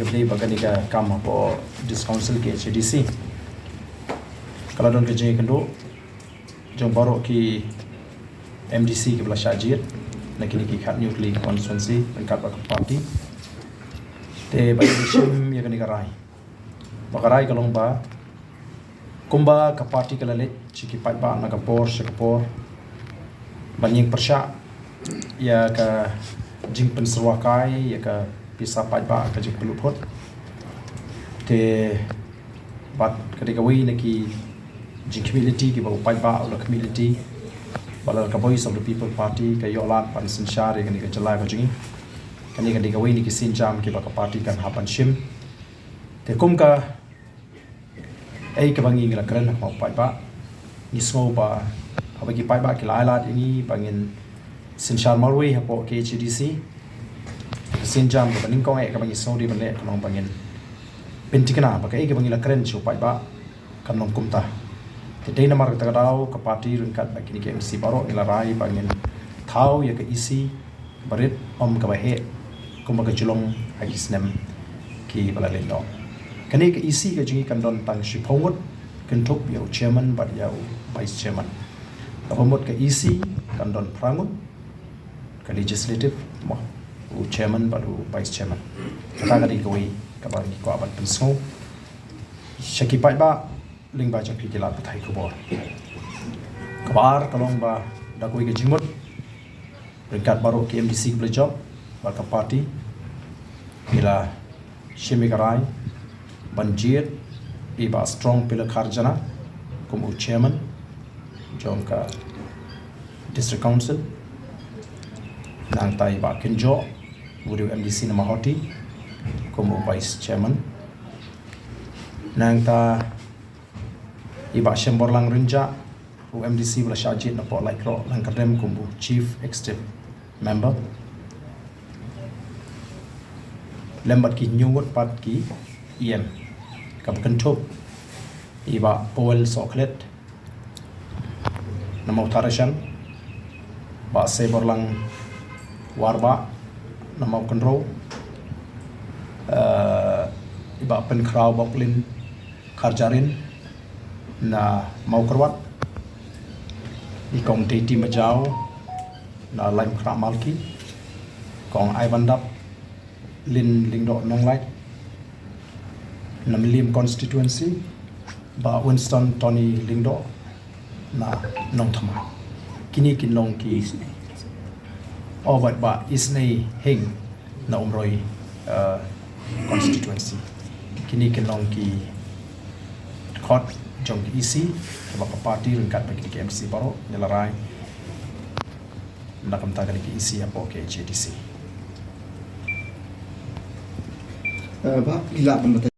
play baganika kam po this council ke HDC kalau don ke je kendo jong baro ki MDC ke belah Syajir nakini ki Khadc constituency dekat parti te bagi Shem ya kani karai bakarai kalong ba kumba ka parti kalalit chiki pat ba na kapor shakapor banying persya ya ka jing penserwakai ya ka pisa pat ba ka jing pelupot te bat ketika wi naki jing community ki ba pat ba la community bala ka voice of the people party ka yolat pan sinshar ya kani ka jalai ba jing kani ketika wi niki sinjam ki ba ka party kan hapan shim te kumka ai ka bangi ngala kran ma pat ba ni so ba abagi pat ba ki lai lat ini bangin sinshar marwi hapo ke HDC sinjam ka baning kong ai ka bangi so di banle kanong bangin pentikana ba ka ai ka bangi la kran chu pat ba kanong kumta te dei namar ta dau ka party rungkat ba kini ke MC baro ila rai bangin thau ya ka isi barit om ka ba he kuma ka chulong hagis nem ki bala le no kani ka isi ka jingi kan don tang shipawut kan thuk yo chairman ba yo vice chairman apamot ka isi kan don prangut ka legislative mo u chairman ba u vice chairman kata ka di ko wi ka ba ki ko abat penso shaki pai ba ling ba jang ki la pathai ko bor kabar kalong ba da ko ga jimot rekat baro ki MDC Pynjop ba ka party ila shemikarai banjir iba strong pillar kharjana como chairman jongka district council nang tai ba Pynjop wudu MDC nama hoti como vice chairman nang ta iba Shem borlang rinja u MDC bela Syajid na po Laitkroh Lyngkyrdem como chief executive member lembat ki nyungut pat ki EM kapkentup iba Powell Soklet nama utarashan ba se borlang warba nama kenro iba pen kraw boklin karjarin na mau kerwat ikong teti majau na laim kra malki kong ai bandap lin lingdo nong light na milim constituency ba Winston Tony lingdo na nong thama kini kinong ki over ba isnei hing na umroi constituency kini kinong ki khot jong isi ba party rungkat bagi ki MC baro nyalarai nakam ta ki isi apo ke HDC ba ila